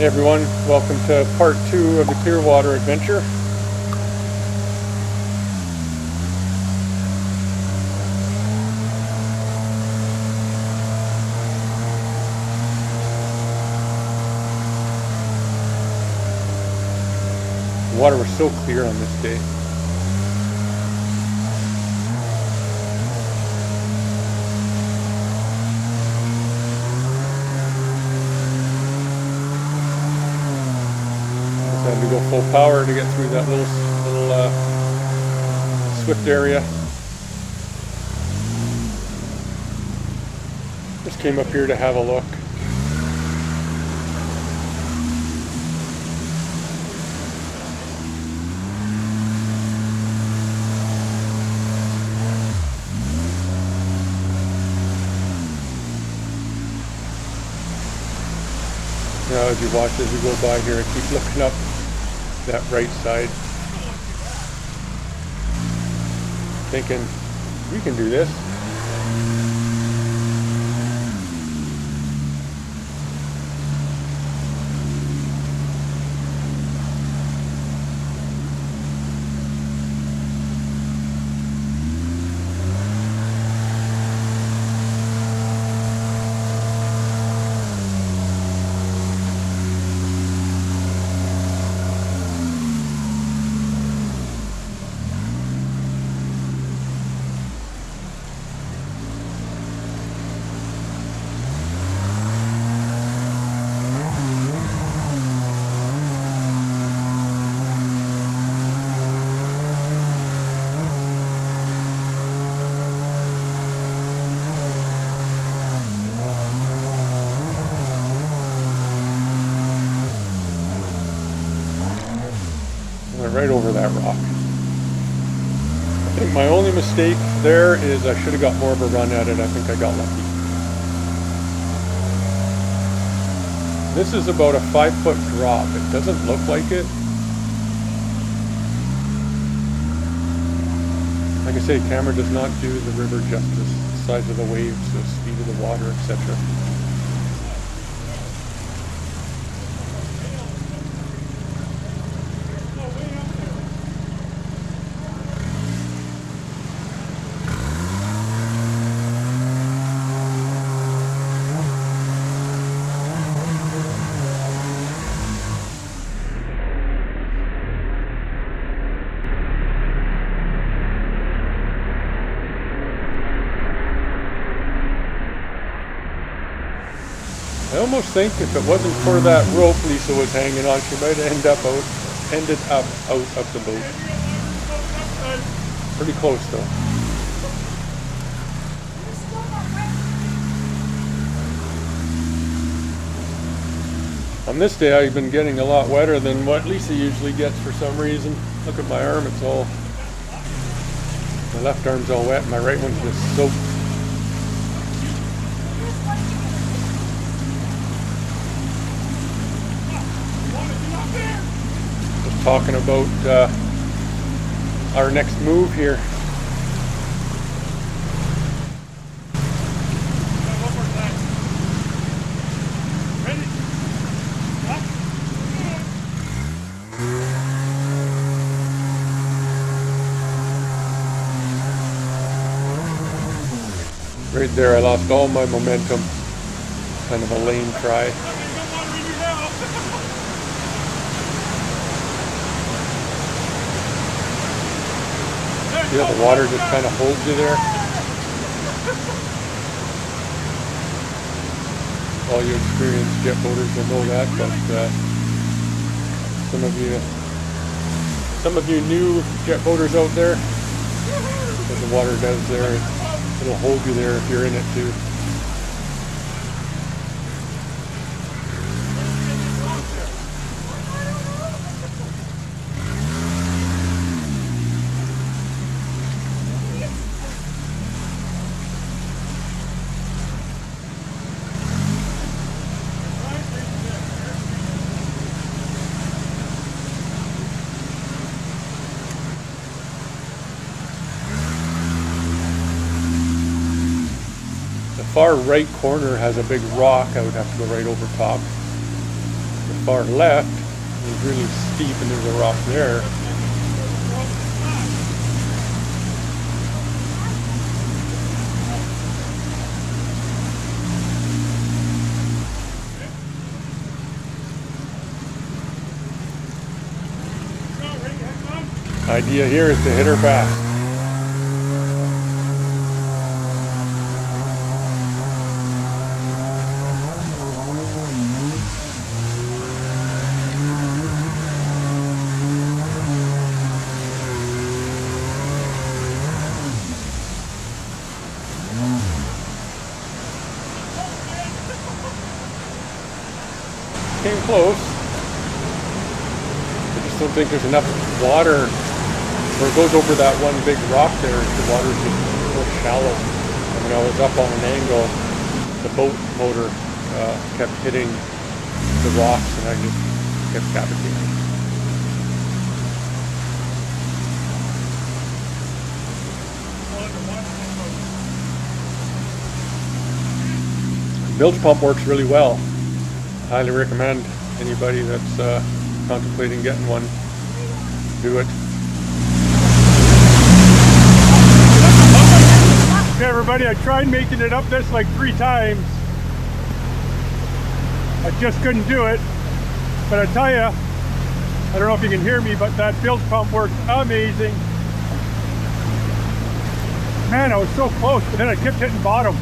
everyone, welcome to part 2 of the Clearwater adventure. The water was so clear on this day. Had to go full power to get through that little swift area. Just came up here to have a look. Now as you watch as we go by here, I keep looking up that right side, thinking we can do this. Right over that rock. I think my only mistake there is I should have got more of a run at it. I think I got lucky. This is about a 5-foot drop. It doesn't look like it. Like I say, camera does not do the river justice. The size of the waves, the speed of the water, etc. I almost think if it wasn't for that rope Lisa was hanging on, she might have ended up out of the boat. Pretty close though. On this day I've been getting a lot wetter than what Lisa usually gets for some reason. Look at my arm, it's all, my left arm's all wet, my right one's just soaked. Talking about our next move here. Right there, I lost all my momentum. Kind of a lame try. Yeah, the water just kind of holds you there. All you experienced jet boaters will know that, but some of you new jet boaters out there, what the water does there, it'll hold you there if you're in it too. far right corner has a big rock I would have to go right over top. The far left is really steep and there's a rock there. Idea here is to hit her fast. Came close. I just don't think there's enough water. Where it goes over that one big rock there, the water's just so shallow. And when I was up on an angle, the boat motor kept hitting the rocks and I just kept cavitating. Bilge pump works really well. Highly recommend anybody that's contemplating getting one, do it. Okay, everybody, I tried making it up this like 3 times. I just couldn't do it. But I tell you, I don't know if you can hear me, but that bilge pump works amazing. Man, I was so close, but then I kept hitting bottom.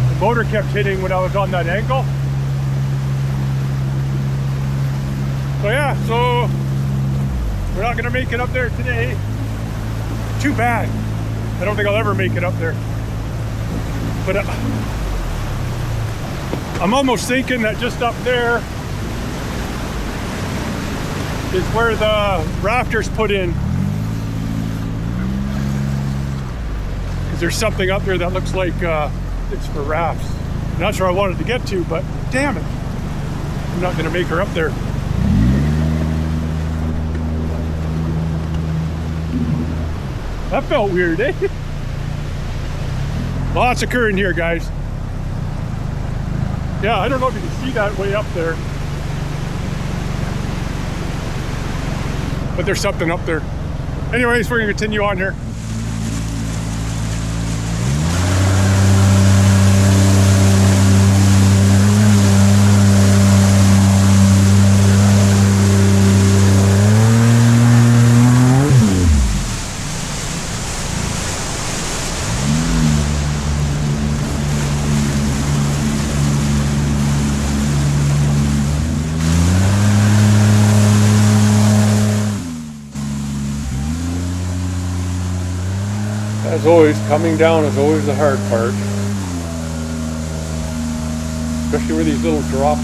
The motor kept hitting when I was on that angle. So yeah, so we're not gonna make it up there today. Too bad. I don't think I'll ever make it up there. But I'm almost thinking that just up there is where the rafters put in. Because there's something up there that looks like it's for rafts. And that's where I wanted to get to, but damn it. I'm not gonna make her up there. That felt weird, eh? Lots of current here, guys. Yeah, I don't know if you can see that way up there. But there's something up there. Anyways, we're gonna continue on here. As always, coming down is always the hard part. Especially where these little drops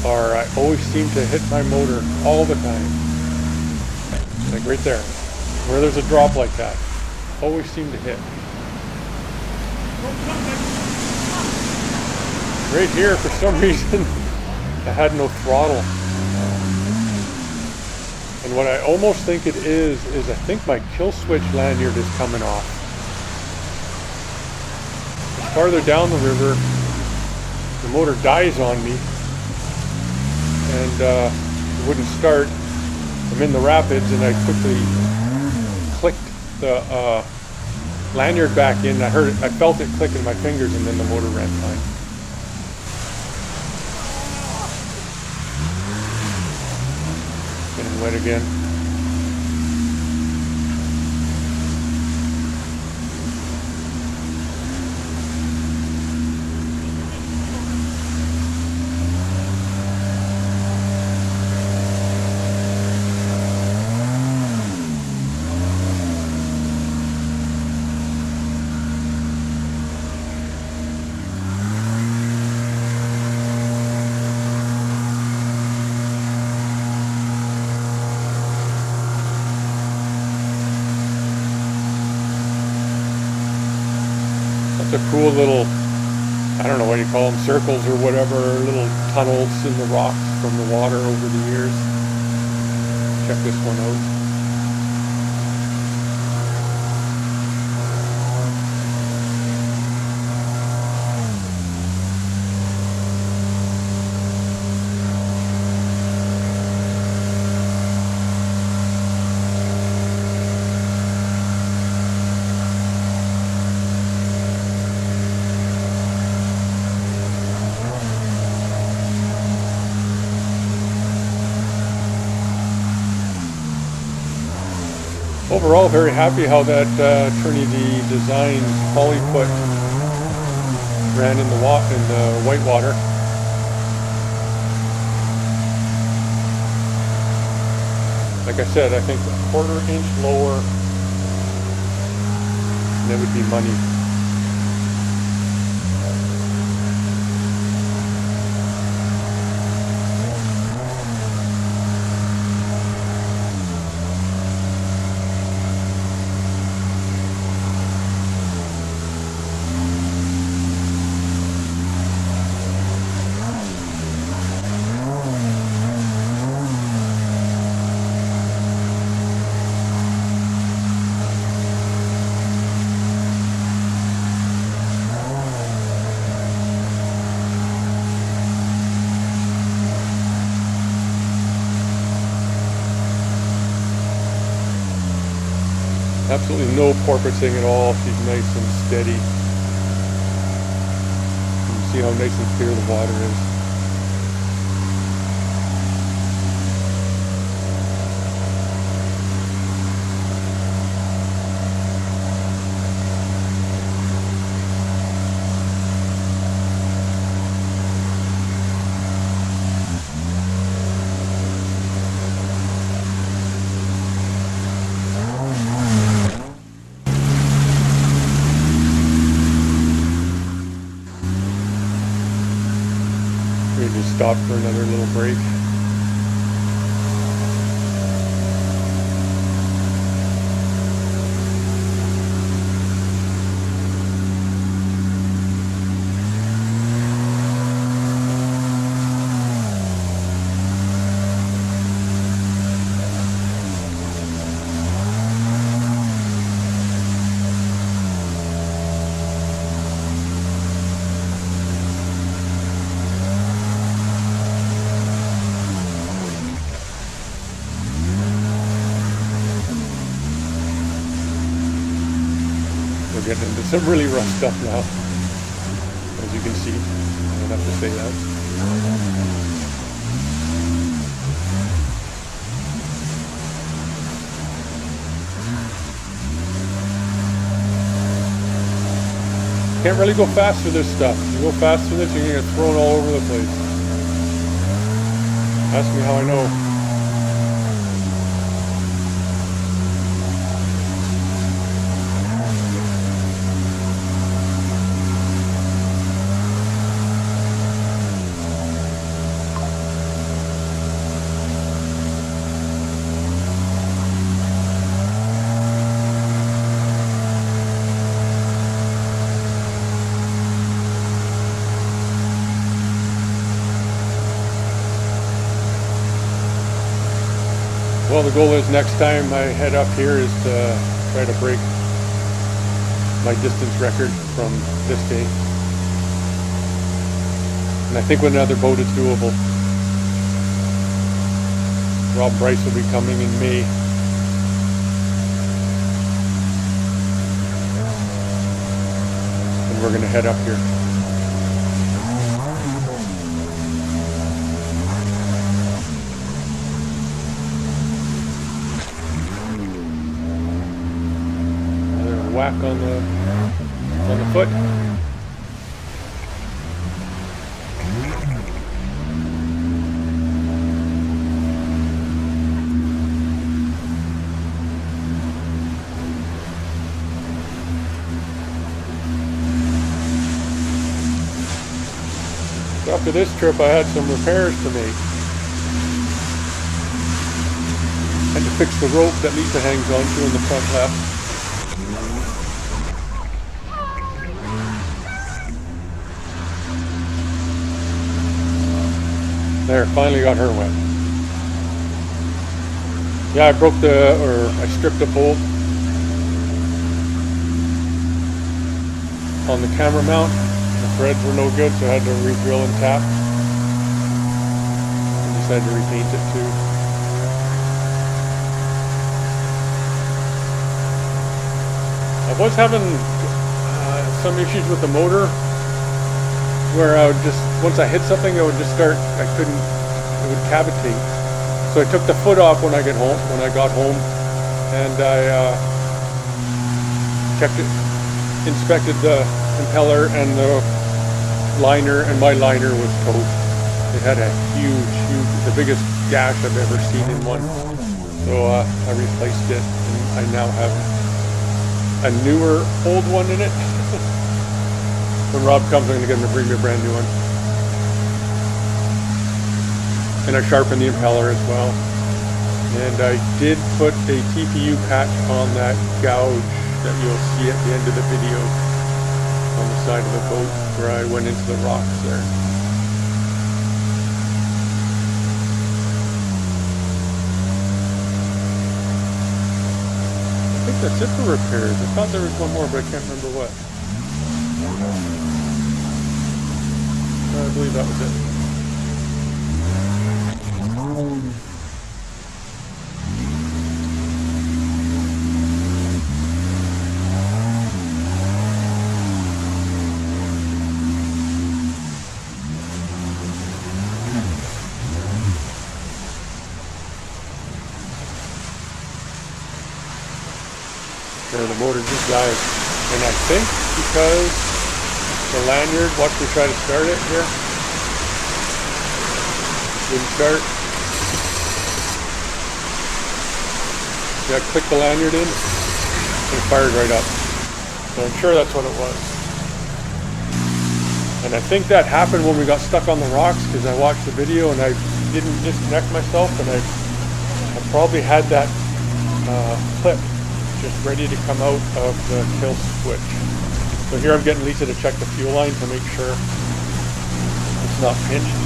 are. I always seem to hit my motor all the time. Like right there. Where there's a drop like that. Always seem to hit. Right here, for some reason, I had no throttle. And what I almost think it is I think my kill switch lanyard is coming off. It's farther down the river, the motor dies on me, and it wouldn't start. I'm in the rapids, and I quickly clicked the lanyard back in. I felt it click in my fingers, and then the motor ran fine. Getting wet again. A cool little, I don't know what you call them, circles or whatever, little tunnels in the rocks from the water over the years. Check this one out. Overall, very happy how that Trinity Design poly foot ran in the white water. Like I said, I think a 1/4 inch lower, and that would be money. Absolutely no porpoising at all. She's nice and steady. You can see how nice and clear the water is. We just stopped for another little break. We're getting into some really rough stuff now, as you can see. I don't have to say that. Can't really go fast for this stuff. You go fast for this, you're gonna get thrown all over the place. Ask me how I know. Well, the goal is next time I head up here is to try to break my distance record from this day. And I think with another boat it's doable. Rob Bryce will be coming in May. And we're going to head up here. Whack on the foot. So after this trip I had some repairs to make. Had to fix the rope that Lisa hangs onto in the front left. There, finally got her wet. Yeah, I stripped a bolt on the camera mount. The threads were no good, so I had to re-drill and tap. I decided to repaint it too. I was having some issues with the motor, where I would just, once I hit something, it would just start, it would cavitate. So I took the foot off when I got home, and I checked it, inspected the impeller and the liner, and my liner was toast. It had a huge, the biggest gash I've ever seen in one. So I replaced it, and I now have a newer old one in it. When Rob comes, I'm going to get him to bring me a brand new one. And I sharpened the impeller as well. And I did put a TPU patch on that gouge that you'll see at the end of the video on the side of the boat where I went into the rocks there. I think that's it for repairs. I thought there was one more, but I can't remember what. I believe that was it. There, the motor just died, and I think because the lanyard, watch me try to start it here, didn't start. Yeah, I clicked the lanyard in, and it fired right up. So I'm sure that's what it was. And I think that happened when we got stuck on the rocks, because I watched the video and I didn't disconnect myself, and I probably had that clip just ready to come out of the kill switch. So here I'm getting Lisa to check the fuel line to make sure it's not pinched.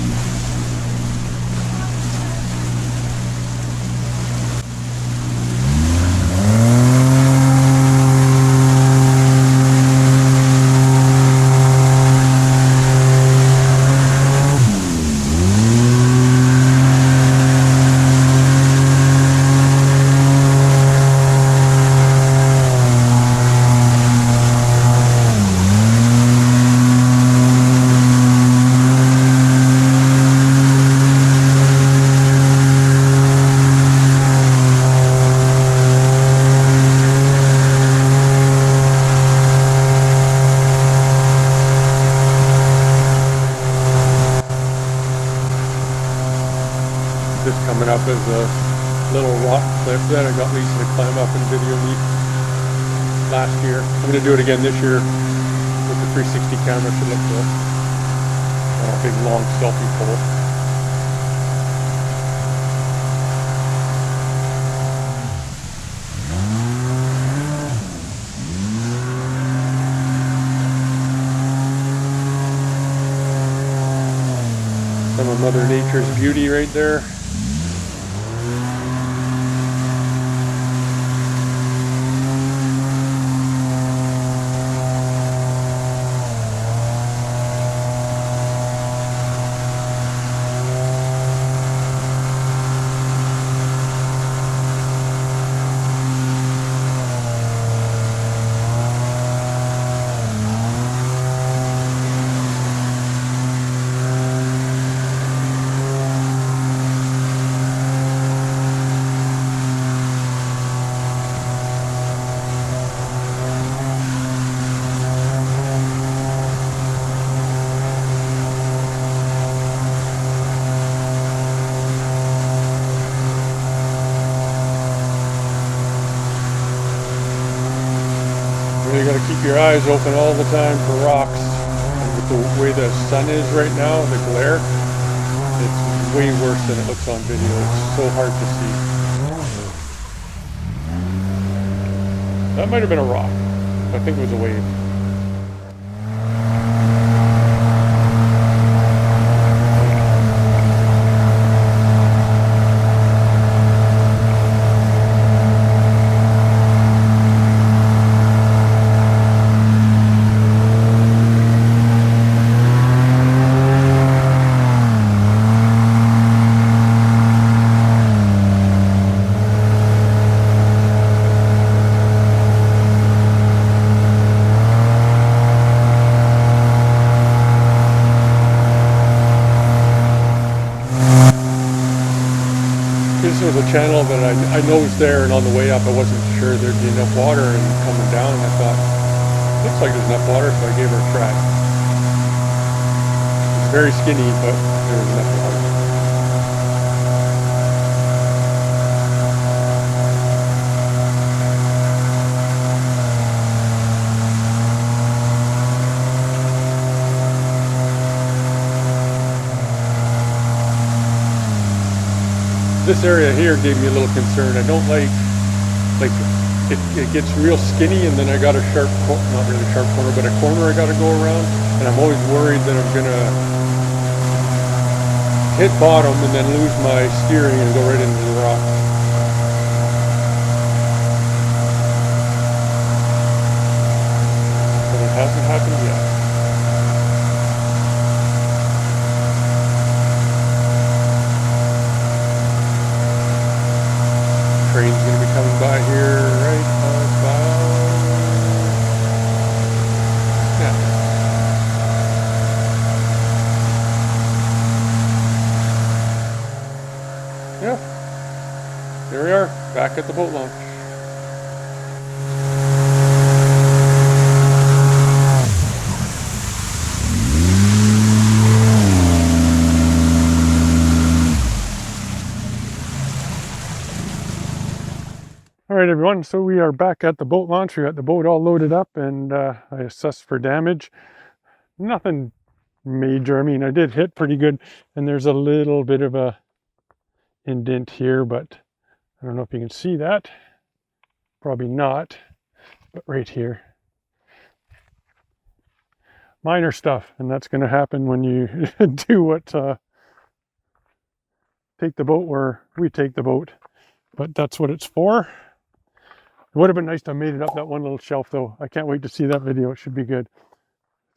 Coming up is a little rock cliff that I got Lisa to climb up and video me last year. I'm going to do it again this year with the 360 camera. Should look good. On a big long selfie pole. Some of Mother Nature's beauty right there. You got to keep your eyes open all the time for rocks. And with the way the sun is right now, the glare, it's way worse than it looks on video. It's so hard to see. That might have been a rock. I think it was a wave. the channel that I know is there, and on the way up I wasn't sure there'd be enough water, and coming down I thought, looks like there's enough water, so I gave her a try. It's very skinny, but there was enough water. This area here gave me a little concern. I don't like it gets real skinny, and then I got a sharp, not really sharp corner, but a corner I got to go around, and I'm always worried that I'm gonna hit bottom and then lose my steering and go right into the rock. But it hasn't happened yet. Train's going to be coming by here right about now. Yeah, there we are, back at the boat launch. All right, everyone, so we are back at the boat launch. We got the boat all loaded up, and I assessed for damage. Nothing major. I mean, I did hit pretty good, and there's a little bit of a indent here, but I don't know if you can see that. Probably not, but right here. Minor stuff, and that's going to happen when you do what, take the boat where we take the boat, but that's what it's for. It would have been nice to have made it up that one little shelf, though. I can't wait to see that video. It should be good.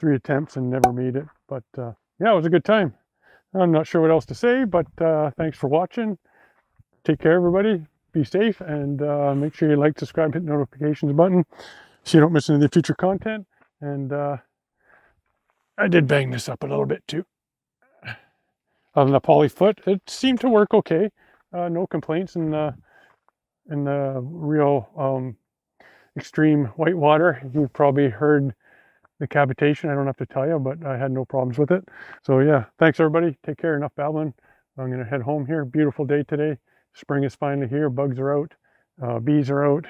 3 attempts and never made it, but yeah, it was a good time. I'm not sure what else to say, but thanks for watching. Take care, everybody. Be safe, and make sure you like, subscribe, hit the notifications button so you don't miss any of the future content. And I did bang this up a little bit too. On the poly foot, it seemed to work okay. No complaints in the real extreme whitewater. You've probably heard the cavitation. I don't have to tell you, but I had no problems with it. So yeah, thanks everybody. Take care. Enough babbling. I'm gonna head home here. Beautiful day today. Spring is finally here. Bugs are out. Bees are out.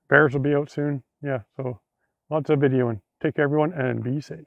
Bears will be out soon. Yeah, so lots of videoing. Take care, everyone, and be safe.